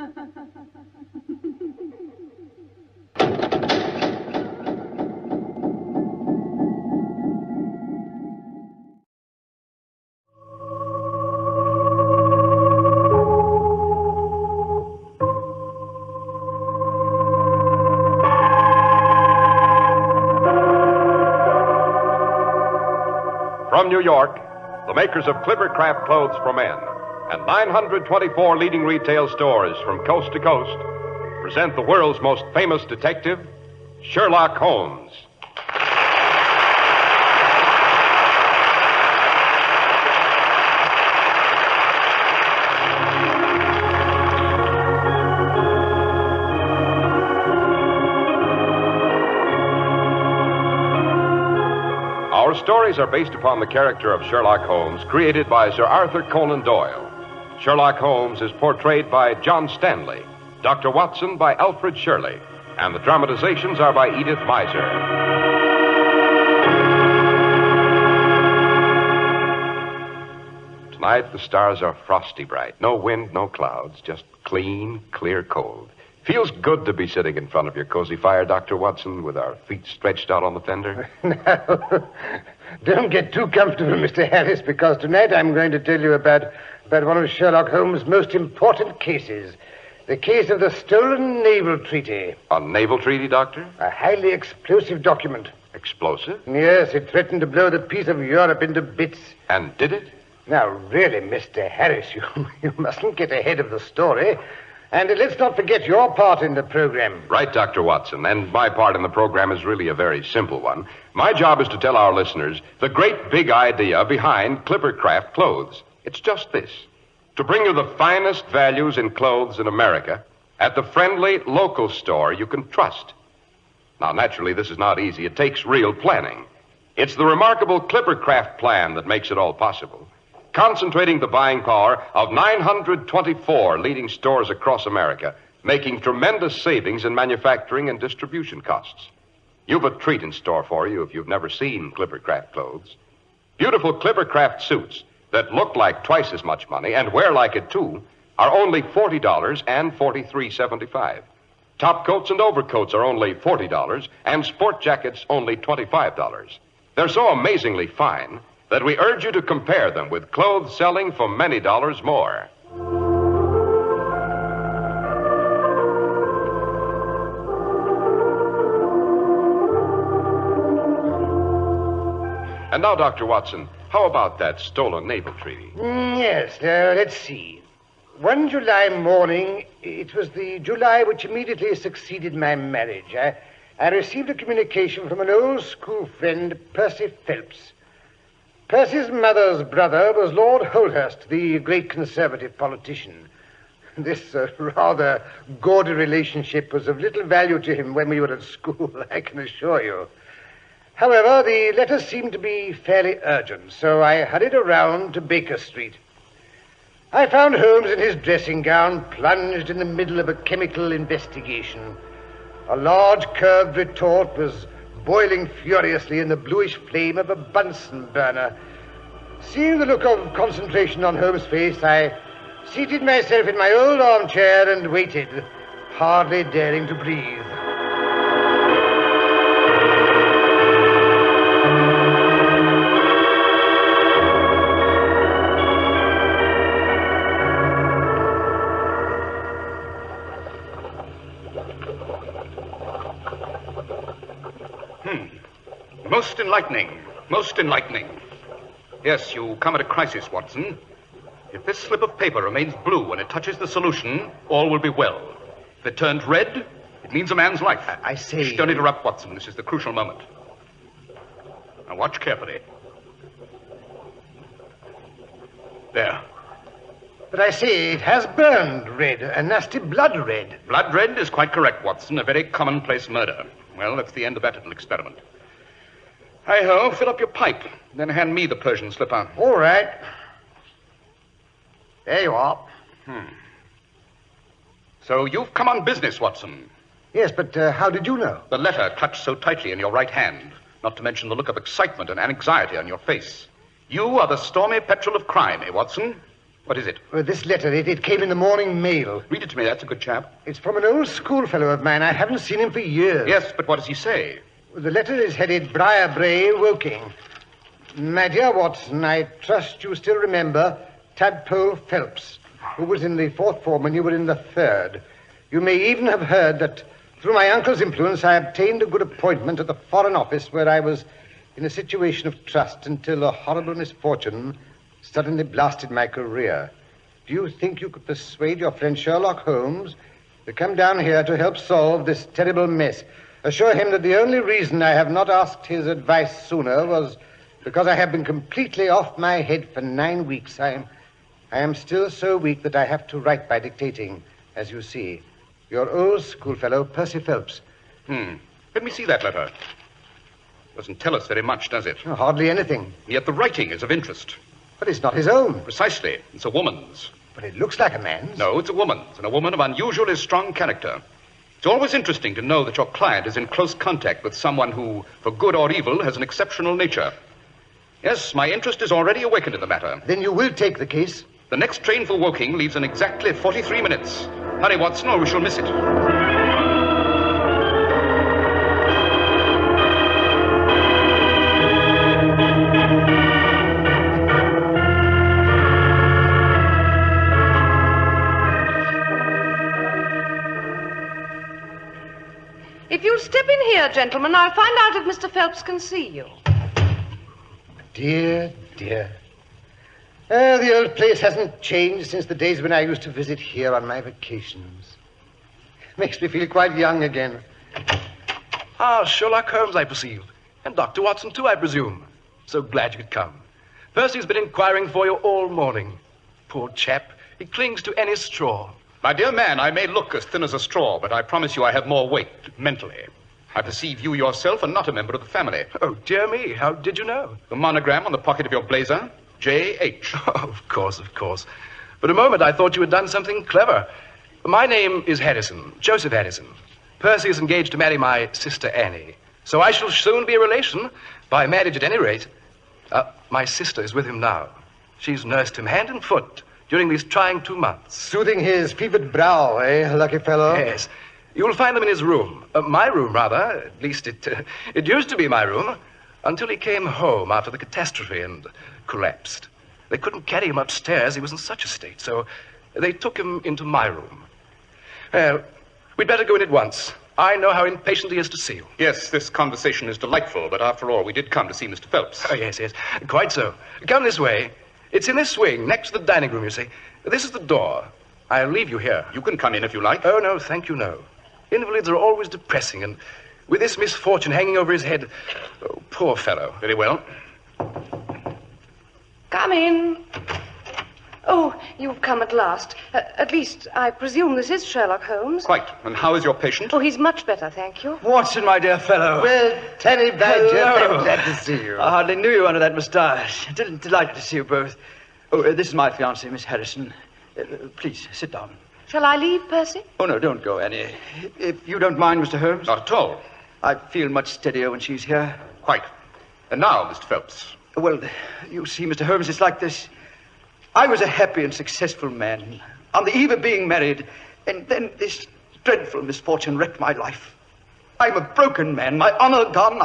From New York, the makers of Clippercraft Clothes for Men and 924 leading retail stores from coast to coast present the world's most famous detective, Sherlock Holmes. Our stories are based upon the character of Sherlock Holmes, created by Sir Arthur Conan Doyle. Sherlock Holmes is portrayed by John Stanley, Dr. Watson by Alfred Shirley, and the dramatizations are by Edith Meiser. Tonight, the stars are frosty bright. No wind, no clouds, just clean, clear cold. Feels good to be sitting in front of your cozy fire, Dr. Watson, with our feet stretched out on the fender. No, don't get too comfortable, Mr. Harris, because tonight I'm going to tell you about one of Sherlock Holmes' most important cases. The case of the stolen naval treaty. A naval treaty, Doctor? A highly explosive document. Explosive? Yes, it threatened to blow the peace of Europe into bits. And did it? Now, really, Mr. Harris, you mustn't get ahead of the story. And let's not forget your part in the program. Right, Dr. Watson. And my part in the program is really a very simple one. My job is to tell our listeners the great big idea behind Clippercraft Clothes. It's just this: to bring you the finest values in clothes in America at the friendly local store you can trust. Now, naturally, this is not easy. It takes real planning. It's the remarkable Clippercraft plan that makes it all possible, concentrating the buying power of 924 leading stores across America, making tremendous savings in manufacturing and distribution costs. You've a treat in store for you if you've never seen Clippercraft clothes. Beautiful Clippercraft suits that look like twice as much money and wear like it, too, are only $40 and $43.75. Top coats and overcoats are only $40, and sport jackets only $25. They're so amazingly fine that we urge you to compare them with clothes selling for many dollars more. And now, Dr. Watson, how about that stolen naval treaty? Yes, let's see. One July morning, it was the July which immediately succeeded my marriage, I received a communication from an old school friend, Percy Phelps. Percy's mother's brother was Lord Holhurst, the great conservative politician. This rather gaudy relationship was of little value to him when we were at school, I can assure you. However, the letter seemed to be fairly urgent, so I hurried around to Baker Street. I found Holmes in his dressing gown, plunged in the middle of a chemical investigation. A large curved retort was boiling furiously in the bluish flame of a Bunsen burner. Seeing the look of concentration on Holmes' face, I seated myself in my old armchair and waited, hardly daring to breathe. Most enlightening. Most enlightening. Yes, you come at a crisis, Watson. If this slip of paper remains blue when it touches the solution, all will be well. If it turns red, it means a man's life. I say... Shh, don't interrupt, Watson. This is the crucial moment. Now watch carefully. There. But I say, it has burned red, a nasty blood red. Blood red is quite correct, Watson. A very commonplace murder. Well, that's the end of that little experiment. Hi-ho, fill up your pipe, then hand me the Persian slipper. All right. There you are. So you've come on business, Watson. Yes, but how did you know? The letter clutched so tightly in your right hand, not to mention the look of excitement and anxiety on your face. You are the stormy petrel of crime, eh, Watson? What is it? This letter, it came in the morning mail. Read it to me. That's a good chap. It's from an old schoolfellow of mine. I haven't seen him for years. Yes, but what does he say? The letter is headed Briar-Bray, Woking. My dear Watson, I trust you still remember Tadpole Phelps, who was in the 4th form when you were in the 3rd. You may even have heard that through my uncle's influence I obtained a good appointment at the Foreign Office, where I was in a situation of trust until a horrible misfortune suddenly blasted my career. Do you think you could persuade your friend Sherlock Holmes to come down here to help solve this terrible mess? Assure him that the only reason I have not asked his advice sooner was because I have been completely off my head for 9 weeks. I am still so weak that I have to write by dictating, as you see. Your old schoolfellow, Percy Phelps. Let me see that letter. Doesn't tell us very much, does it? Oh, hardly anything. Yet the writing is of interest. But it's not his own. Precisely. It's a woman's. But it looks like a man's. No, it's a woman's, and a woman of unusually strong character. It's always interesting to know that your client is in close contact with someone who, for good or evil, has an exceptional nature. Yes, my interest is already awakened in the matter. Then you will take the case? The next train for Woking leaves in exactly 43 minutes. Hurry, Watson, or we shall miss it. If you'll step in here, gentlemen, I'll find out if Mr. Phelps can see you. Dear, dear. The old place hasn't changed since the days when I used to visit here on my vacations. Makes me feel quite young again. Ah, Sherlock Holmes, I perceive. And Dr. Watson, too, I presume. So glad you could come. Percy's been inquiring for you all morning. Poor chap. He clings to any straw. My dear man, I may look as thin as a straw, but I promise you I have more weight mentally. I perceive you yourself are not a member of the family. Oh, dear me. How did you know? The monogram on the pocket of your blazer, J.H. Oh, of course. For a moment, I thought you had done something clever. My name is Harrison, Joseph Harrison. Percy is engaged to marry my sister Annie. So I shall soon be a relation, by marriage at any rate. My sister is with him now. She's nursed him hand and foot during these trying 2 months. Soothing his fevered brow, eh, lucky fellow? Yes. You'll find them in his room. My room, rather. At least it used to be my room, until he came home after the catastrophe and collapsed. They couldn't carry him upstairs. He was in such a state, so they took him into my room. Well, we'd better go in at once. I know how impatient he is to see you. Yes, this conversation is delightful, but after all, we did come to see Mr. Phelps. Oh, yes. Quite so. Come this way. It's in this wing, next to the dining room, you see. This is the door. I'll leave you here. You can come in if you like. Oh, no, thank you, no. Invalids are always depressing, and with this misfortune hanging over his head... Oh, poor fellow. Very well. Come in. Oh, you've come at last. At least, I presume this is Sherlock Holmes. Quite. And how is your patient? Oh, he's much better, thank you. Watson, my dear fellow. Well, Terry Badger, Hello. I'm glad to see you. I hardly knew you under that moustache. Delighted to see you both. Oh, this is my fiancée, Miss Harrison. Please, sit down. Shall I leave, Percy? Oh, no, don't go, Annie. If you don't mind, Mr. Holmes. Not at all. I feel much steadier when she's here. Quite. And now, Mr. Phelps. Well, you see, Mr. Holmes, it's like this. I was a happy and successful man, on the eve of being married, and then this dreadful misfortune wrecked my life. I'm a broken man, my honor gone,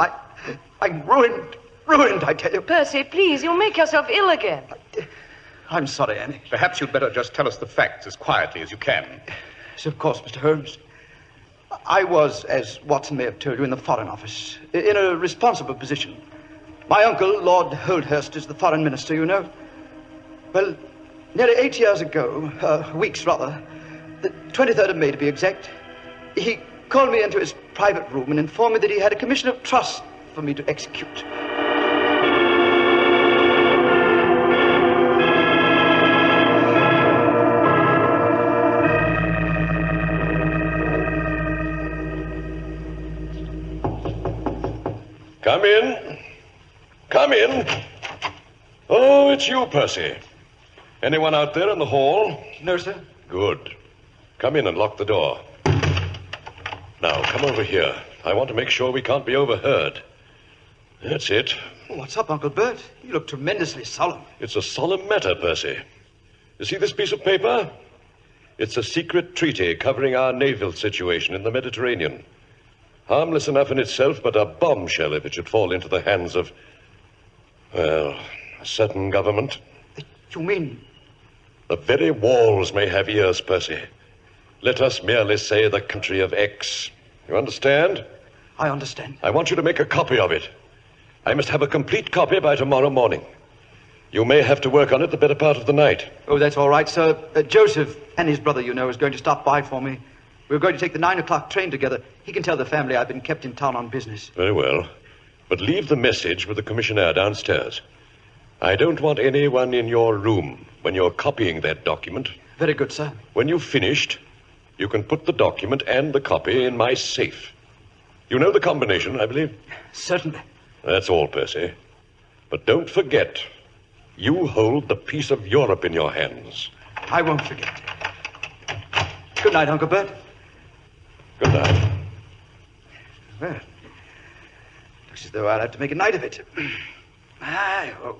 I'm ruined, I tell you. Percy, please, you'll make yourself ill again. I'm sorry, Annie. Perhaps you'd better just tell us the facts as quietly as you can. Yes, of course, Mr. Holmes. I was, as Watson may have told you, in the Foreign Office, in a responsible position. My uncle, Lord Holdhurst, is the Foreign Minister, you know. Well, nearly 8 years ago, weeks rather, the 23rd of May to be exact, he called me into his private room and informed me that he had a commission of trust for me to execute. Come in. Come in. Oh, it's you, Percy. Anyone out there in the hall? No, sir. Good. Come in and lock the door. Now, come over here. I want to make sure we can't be overheard. That's it. What's up, Uncle Bert? You look tremendously solemn. It's a solemn matter, Percy. You see this piece of paper? It's a secret treaty covering our naval situation in the Mediterranean. Harmless enough in itself, but a bombshell if it should fall into the hands of, well, a certain government. You mean? The very walls may have ears, Percy. Let us merely say the country of X. You understand? I understand. I want you to make a copy of it. I must have a complete copy by tomorrow morning. You may have to work on it the better part of the night. Oh, that's all right, sir. Joseph and his brother, you know, is going to stop by for me. We're going to take the 9 o'clock train together. He can tell the family I've been kept in town on business. Very well. But leave the message with the commissioner downstairs. I don't want anyone in your room when you're copying that document. Very good, sir. When you've finished, you can put the document and the copy in my safe. You know the combination, I believe? Certainly. That's all, Percy. But don't forget, you hold the peace of Europe in your hands. I won't forget. Good night, Uncle Bert. Good night. Well, looks as though I'll have to make a night of it. Oh.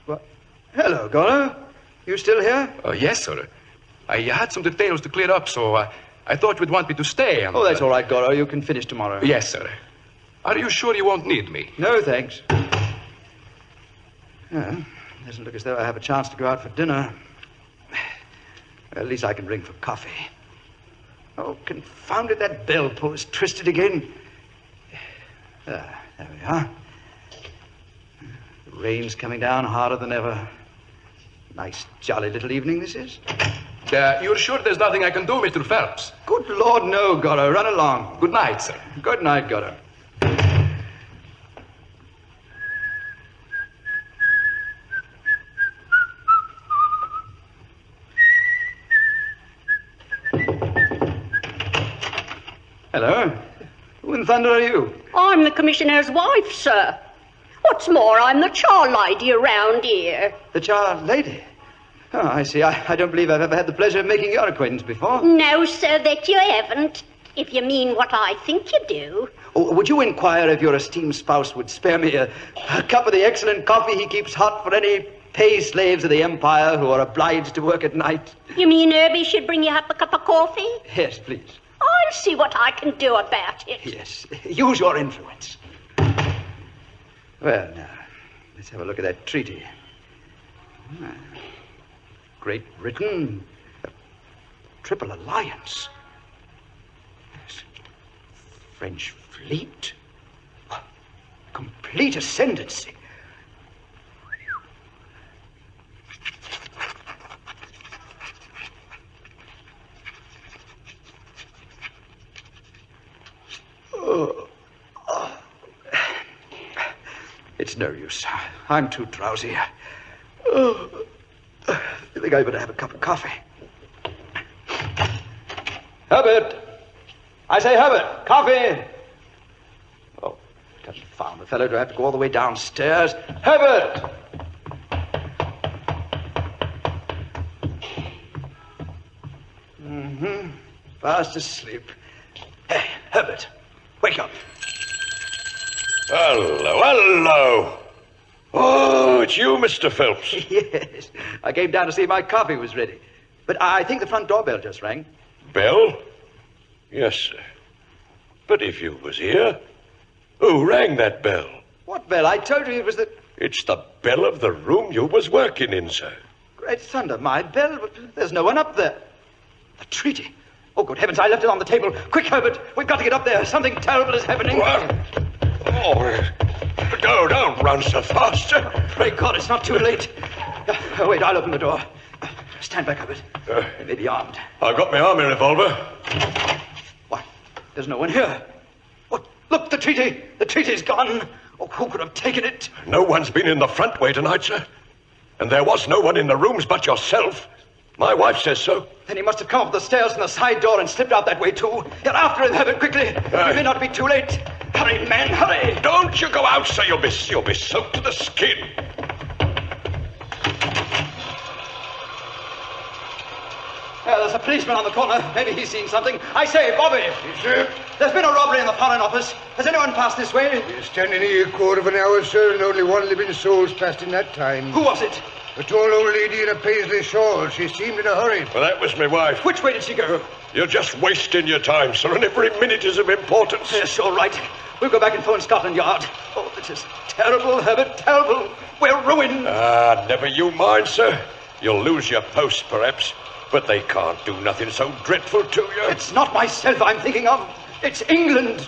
What? Hello, Goro. You still here? Yes, sir. I had some details to clear up, so I thought you'd want me to stay. Oh, that's all right, Goro. You can finish tomorrow. Yes, sir. Are you sure you won't need me? No, thanks. Well, doesn't look as though I have a chance to go out for dinner. Well, at least I can ring for coffee. Oh, confound it, that bell pull is twisted again. There we are. The rain's coming down harder than ever. Nice, jolly little evening this is. You're sure there's nothing I can do, Mr. Phelps? Good Lord, no, Goro. Run along. Good night, sir. Good night, Goro. Hello. Who in thunder are you? I'm the commissioner's wife, sir. What's more, I'm the char lady around here. The char lady? Oh, I see. I don't believe I've ever had the pleasure of making your acquaintance before. No, sir, that you haven't. If you mean what I think you do. Oh, would you inquire if your esteemed spouse would spare me a cup of the excellent coffee he keeps hot for any pay slaves of the Empire who are obliged to work at night? You mean Herbie should bring you up a cup of coffee? Yes, please. I'll see what I can do about it. Yes, use your influence. Well, now, let's have a look at that treaty. Great Britain, a triple alliance. Yes. French fleet, complete ascendancy. It's no use. I'm too drowsy. I think I better have a cup of coffee. Herbert! I say, Herbert, coffee! Oh, confound the fellow. Do I have to go all the way downstairs? Herbert! Fast asleep. Hey, Herbert, wake up. Hello. Oh, it's you, Mr. Phelps. Yes, I came down to see if my coffee was ready. But I think the front doorbell just rang. Bell? Yes, sir. But if you was here, who rang that bell? What bell? I told you it was the... It's the bell of the room you was working in, sir. Great thunder, my bell? There's no one up there. The treaty. Oh, good heavens, I left it on the table. Quick, Herbert, we've got to get up there. Something terrible is happening. What? Oh, no, don't run so fast, sir. Pray God, it's not too late. Oh, wait, I'll open the door. Stand back, Herbert. They may be armed. I've got my army revolver. Why, there's no one here. What? Look, the treaty. The treaty's gone. Oh, who could have taken it? No one's been in the front way tonight, sir. And there was no one in the rooms but yourself. My wife says so. Then he must have come up the stairs from the side door and slipped out that way, too. Get after him, Herbert, quickly. We may not be too late. Hurry, men, hurry. Don't you go out, sir. You'll be soaked to the skin. There's a policeman on the corner. Maybe he's seen something. I say, Bobby. Yes, sir. There's been a robbery in the Foreign Office. Has anyone passed this way? Been standing here a quarter of an hour, sir, and only one living soul's passed in that time. Who was it? A tall old lady in a paisley shawl. She seemed in a hurry. Well, that was my wife. Which way did she go? You're just wasting your time, sir, and every minute is of importance. Yes, all right. We'll go back and phone Scotland Yard. Oh, this is terrible, Herbert, terrible. We're ruined. Never you mind, sir. You'll lose your post, perhaps, but they can't do nothing so dreadful to you. It's not myself I'm thinking of. It's England.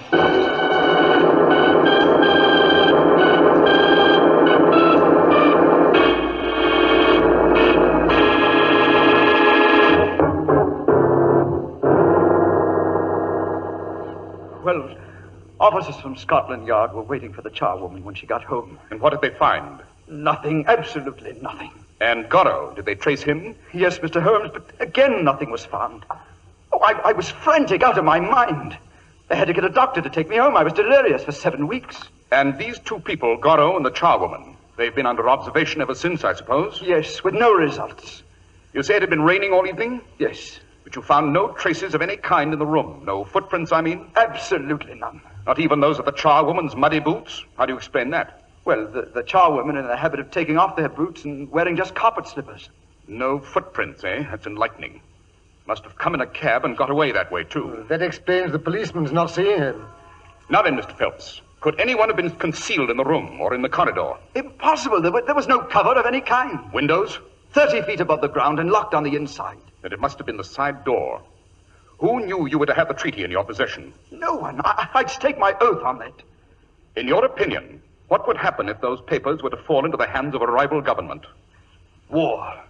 Well, officers from Scotland Yard were waiting for the charwoman when she got home. And what did they find? Nothing, absolutely nothing. And Gorrow, did they trace him? Yes, Mr. Holmes, but again nothing was found. Oh, I was frantic, out of my mind. They had to get a doctor to take me home. I was delirious for 7 weeks. And these two people, Gorrow and the charwoman, they've been under observation ever since, I suppose? Yes, with no results. You say it had been raining all evening? Yes. But you found no traces of any kind in the room? No footprints, I mean? Absolutely none. Not even those of the charwoman's muddy boots? How do you explain that? Well, the charwomen are in the habit of taking off their boots and wearing just carpet slippers. No footprints, eh? That's enlightening. Must have come in a cab and got away that way, too. That explains the policeman's not seeing him. Now then, Mr. Phelps, could anyone have been concealed in the room or in the corridor? Impossible. There was no cover of any kind. Windows? 30 feet above the ground and locked on the inside. Then it must have been the side door. Who knew you were to have the treaty in your possession? No one. I'd stake my oath on that. In your opinion, what would happen if those papers were to fall into the hands of a rival government? War.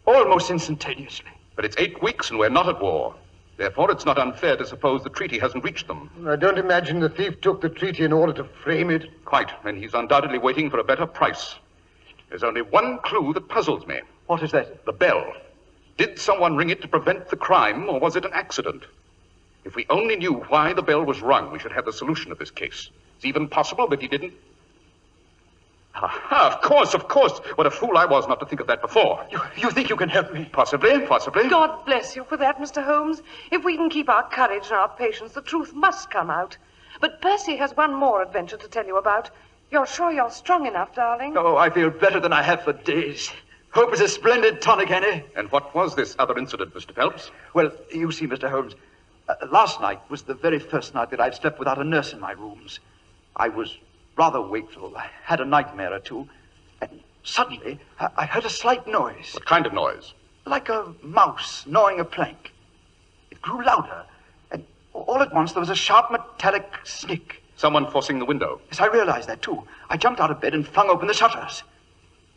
Almost instantaneously. But it's 8 weeks and we're not at war. Therefore, it's not unfair to suppose the treaty hasn't reached them. I don't imagine the thief took the treaty in order to frame it. Quite, and he's undoubtedly waiting for a better price. There's only one clue that puzzles me. What is that? The bell. Did someone ring it to prevent the crime, or was it an accident? If we only knew why the bell was rung, we should have the solution of this case. It's even possible that he didn't... Aha, of course. What a fool I was not to think of that before. You think you can help me? Possibly. God bless you for that, Mr. Holmes. If we can keep our courage and our patience, the truth must come out. But Percy has one more adventure to tell you about. You're sure you're strong enough, darling? Oh, I feel better than I have for days. Hope is a splendid tonic, Annie. And what was this other incident, Mr. Phelps? Well, you see, Mr. Holmes, last night was the very first night that I've slept without a nurse in my rooms. I was rather wakeful. I had a nightmare or two. And suddenly, I heard a slight noise. What kind of noise? Like a mouse gnawing a plank. It grew louder, and all at once there was a sharp metallic snick. Someone forcing the window. Yes, I realized that, too. I jumped out of bed and flung open the shutters.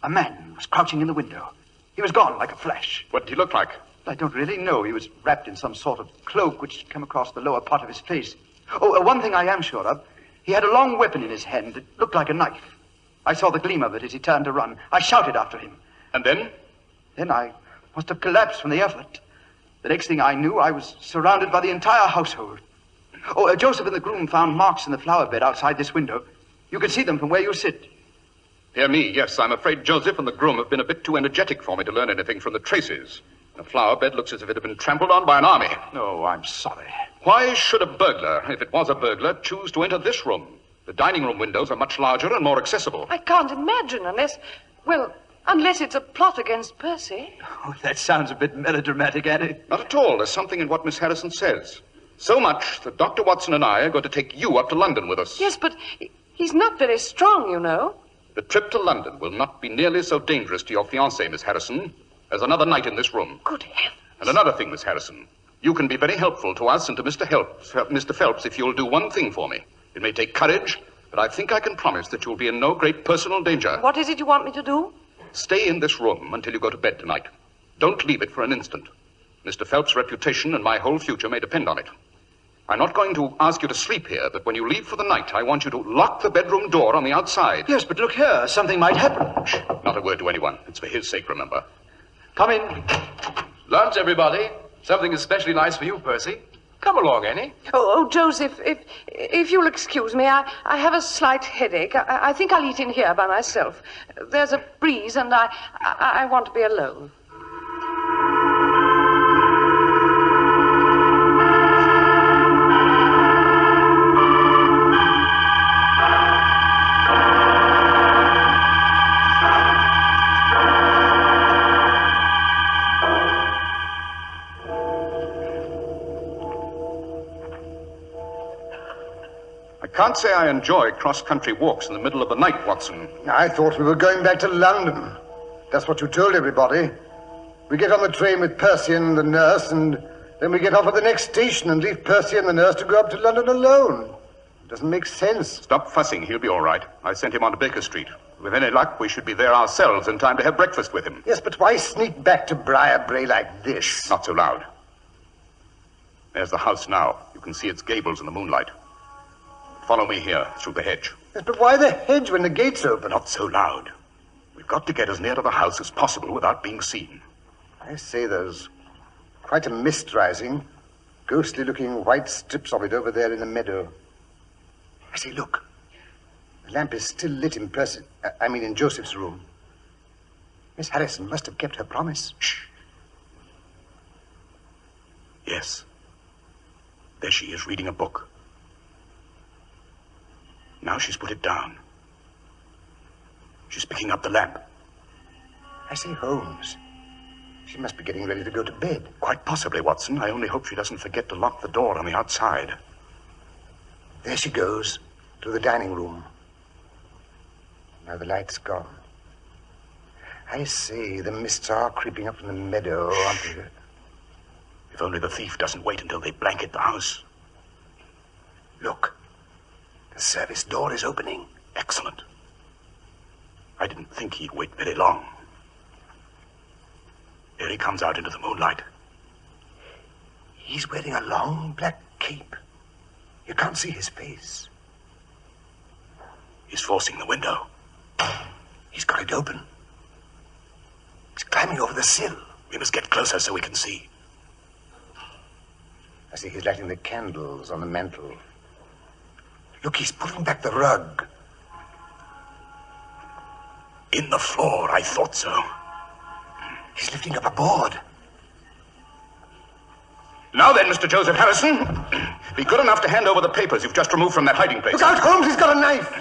A man was crouching in the window. He was gone like a flash. What did he look like? I don't really know. He was wrapped in some sort of cloak which came across the lower part of his face. Oh, one thing I am sure of. He had a long weapon in his hand that looked like a knife. I saw the gleam of it as he turned to run. I shouted after him. And then? Then I must have collapsed from the effort. The next thing I knew, I was surrounded by the entire household. Oh, Joseph and the groom found marks in the flower bed outside this window. You can see them from where you sit. Dear me, yes, I'm afraid Joseph and the groom have been a bit too energetic for me to learn anything from the traces. The flower bed looks as if it had been trampled on by an army. Oh, I'm sorry. Why should a burglar, if it was a burglar, choose to enter this room? The dining room windows are much larger and more accessible. I can't imagine unless it's a plot against Percy. Oh, that sounds a bit melodramatic, Annie. Not at all. There's something in what Miss Harrison says. So much that Dr. Watson and I are going to take you up to London with us. Yes, but he's not very strong, you know. The trip to London will not be nearly so dangerous to your fiancé, Miss Harrison, as another night in this room. Good heavens. And another thing, Miss Harrison. You can be very helpful to us and to Mr. Phelps if you'll do one thing for me. It may take courage, but I think I can promise that you'll be in no great personal danger. What is it you want me to do? Stay in this room until you go to bed tonight. Don't leave it for an instant. Mr. Phelps' reputation and my whole future may depend on it. I'm not going to ask you to sleep here, but when you leave for the night, I want you to lock the bedroom door on the outside. Yes, but look here. Something might happen. Shh. Not a word to anyone. It's for his sake, remember. Come in. Lunch, everybody. Something especially nice for you, Percy. Come along, Annie. Oh, Joseph, if you'll excuse me, I have a slight headache. I think I'll eat in here by myself. There's a breeze, and I want to be alone. can't say I enjoy cross-country walks in the middle of the night, Watson. I thought we were going back to London. That's what you told everybody. We get on the train with Percy and the nurse, and then we get off at the next station and leave Percy and the nurse to go up to London alone. It doesn't make sense. Stop fussing. He'll be all right. I sent him on to Baker Street. With any luck, we should be there ourselves in time to have breakfast with him. Yes, but why sneak back to Briarbrae like this? Not so loud. There's the house now. You can see its gables in the moonlight. Follow me here, through the hedge. Yes, but why the hedge when the gate's open? Not so loud. We've got to get as near to the house as possible without being seen. I say there's quite a mist rising. Ghostly-looking white strips of it over there in the meadow. I say, look. The lamp is still lit in in Joseph's room. Miss Harrison must have kept her promise. Shh. Yes. There she is, reading a book. Now she's put it down. She's picking up the lamp. I say, Holmes, she must be getting ready to go to bed. Quite possibly, Watson. I only hope she doesn't forget to lock the door on the outside. There she goes, to the dining room. Now the light's gone. I say, the mists are creeping up from the meadow, aren't they? If only the thief doesn't wait until they blanket the house. Look, the service door is opening. Excellent. I didn't think he'd wait very long. Here he comes out into the moonlight. He's wearing a long black cape. You can't see his face. He's forcing the window. He's got it open. He's climbing over the sill. We must get closer so we can see. I see he's lighting the candles on the mantel. Look, he's pulling back the rug. In the floor, I thought so. He's lifting up a board. Now then, Mr. Joseph Harrison, be good enough to hand over the papers you've just removed from that hiding place. Look out, Holmes, he's got a knife!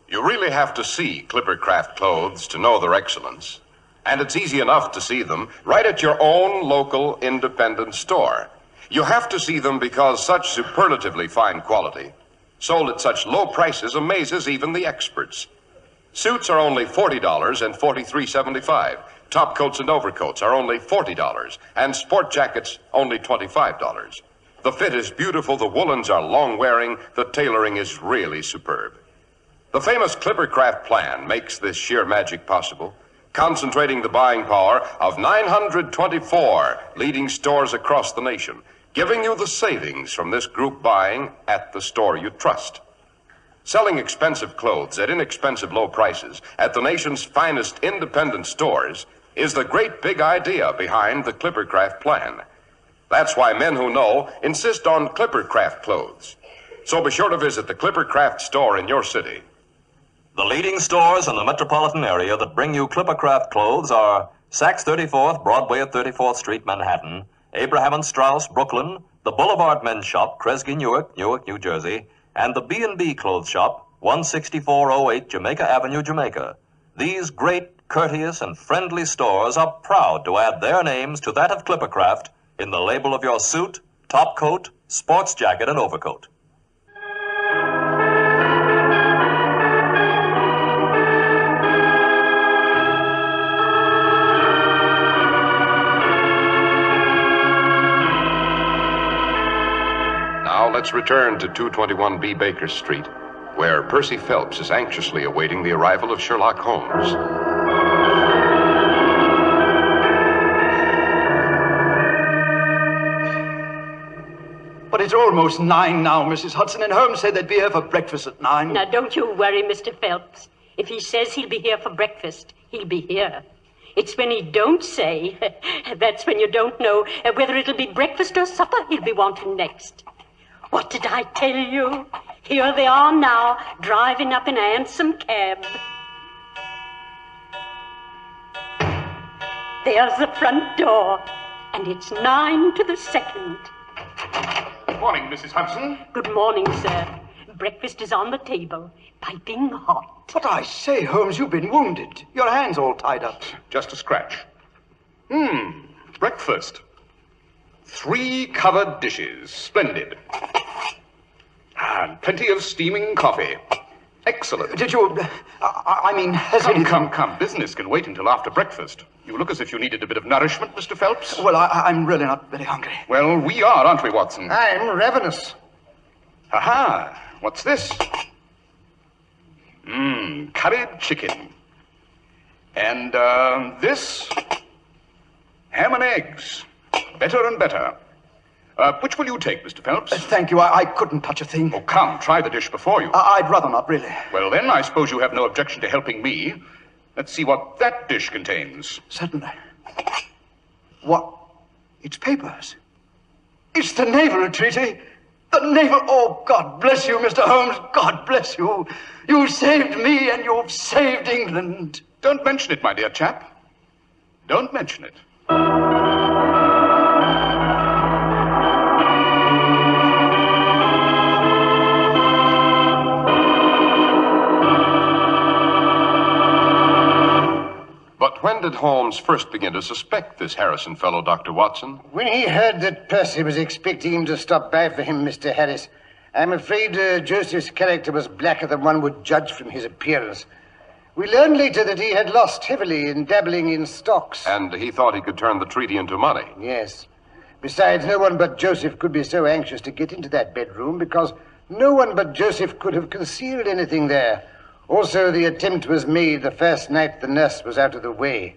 You really have to see Clippercraft clothes to know their excellence. And it's easy enough to see them right at your own local independent store. You have to see them because such superlatively fine quality, sold at such low prices, amazes even the experts. Suits are only $40 and $43.75. Top coats and overcoats are only $40, and sport jackets only $25. The fit is beautiful, the woolens are long-wearing, the tailoring is really superb. The famous Clippercraft plan makes this sheer magic possible, concentrating the buying power of 924 leading stores across the nation, giving you the savings from this group buying at the store you trust. Selling expensive clothes at inexpensive low prices at the nation's finest independent stores is the great big idea behind the Clippercraft plan. That's why men who know insist on Clippercraft clothes. So be sure to visit the Clippercraft store in your city. The leading stores in the metropolitan area that bring you Clippercraft clothes are Saks 34th, Broadway at 34th Street, Manhattan, Abraham and Straus, Brooklyn, the Boulevard Men's Shop, Kresge, Newark, New Jersey, and the B&B Clothes Shop, 16408 Jamaica Avenue, Jamaica. These great, courteous, and friendly stores are proud to add their names to that of Clippercraft in the label of your suit, top coat, sports jacket, and overcoat. Now let's return to 221B Baker Street, where Percy Phelps is anxiously awaiting the arrival of Sherlock Holmes. But it's almost 9 now, Mrs. Hudson, and Holmes said they'd be here for breakfast at 9. Now, don't you worry, Mr. Phelps. If he says he'll be here for breakfast, he'll be here. It's when he don't say, that's when you don't know whether it'll be breakfast or supper he'll be wanting next. What did I tell you? Here they are now, driving up in a handsome cab. There's the front door, and it's 9 to the second. Good morning, Mrs. Hudson. Good morning, sir. Breakfast is on the table, piping hot. But I say, Holmes, you've been wounded. Your hand's all tied up. Just a scratch. Breakfast. 3 covered dishes. Splendid. And plenty of steaming coffee. Excellent. Did you... I mean, has anything... Come. Business can wait until after breakfast. You look as if you needed a bit of nourishment, Mr. Phelps. Well, I'm really not very hungry. Well, we are, aren't we, Watson? I'm ravenous. Aha! What's this? Curried chicken. And, this? Ham and eggs. Better and better. Which will you take, Mr. Phelps? Thank you. I couldn't touch a thing. Oh, come, try the dish before you. I'd rather not, really. Well, then, I suppose you have no objection to helping me. Let's see what that dish contains. Certainly. What? It's papers. It's the naval treaty. The naval... Oh, God bless you, Mr. Holmes. God bless you. You saved me and you've saved England. Don't mention it, my dear chap. Don't mention it. But when did Holmes first begin to suspect this Harrison fellow, Dr. Watson? When he heard that Percy was expecting him to stop by for him, Mr. Harris, I'm afraid Joseph's character was blacker than one would judge from his appearance. We learned later that he had lost heavily in dabbling in stocks. And he thought he could turn the treaty into money. Yes. Besides, no one but Joseph could be so anxious to get into that bedroom because no one but Joseph could have concealed anything there. Also, the attempt was made the first night the nurse was out of the way.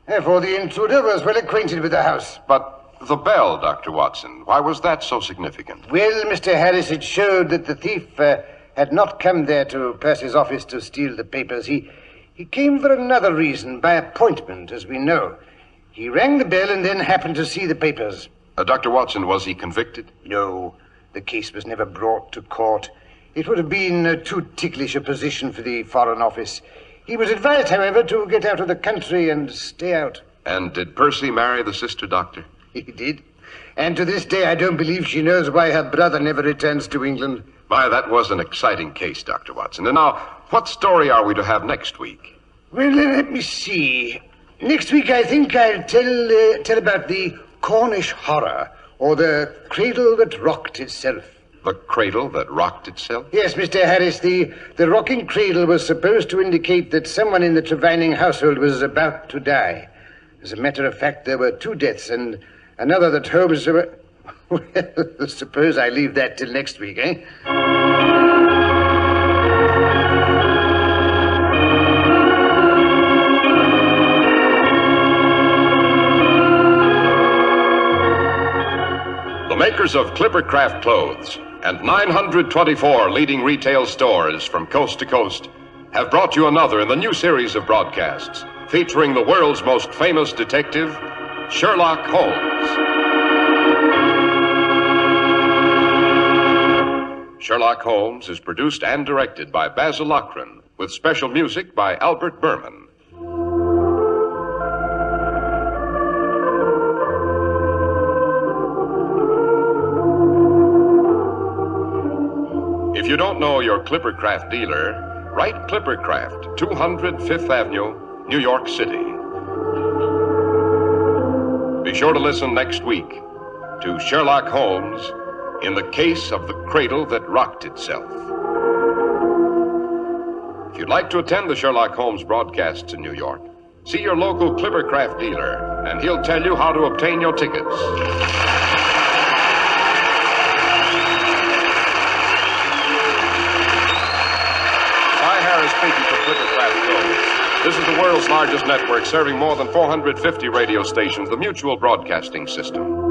Therefore, the intruder was well acquainted with the house. But the bell, Dr. Watson, why was that so significant? Well, Mr. Harris, it showed that the thief had not come there to Percy's office to steal the papers. He came for another reason, by appointment, as we know. He rang the bell and then happened to see the papers. Dr. Watson, was he convicted? No, the case was never brought to court. It would have been too ticklish a position for the Foreign Office. He was advised, however, to get out of the country and stay out. And did Percy marry the sister doctor? He did. And to this day, I don't believe she knows why her brother never returns to England. My, that was an exciting case, Dr. Watson. And now, what story are we to have next week? Well, let me see. Next week, I think I'll tell about the Cornish horror, or the cradle that rocked itself. The cradle that rocked itself? Yes, Mr. Harris, the rocking cradle was supposed to indicate that someone in the Trevining household was about to die. As a matter of fact, there were 2 deaths, and another that Holmes... Well, suppose I leave that till next week, eh? The makers of Clippercraft clothes and 924 leading retail stores from coast to coast have brought you another in the new series of broadcasts featuring the world's most famous detective, Sherlock Holmes. Sherlock Holmes is produced and directed by Basil Lochran, with special music by Albert Berman. If you don't know your Clippercraft dealer, write Clippercraft, 200 Fifth Avenue, New York City. Be sure to listen next week to Sherlock Holmes in the case of the cradle that rocked itself. If you'd like to attend the Sherlock Holmes broadcasts in New York, see your local Clippercraft dealer, and he'll tell you how to obtain your tickets. Speaking for Clippercraft Clothes. This is the world's largest network serving more than 450 radio stations, the Mutual Broadcasting System.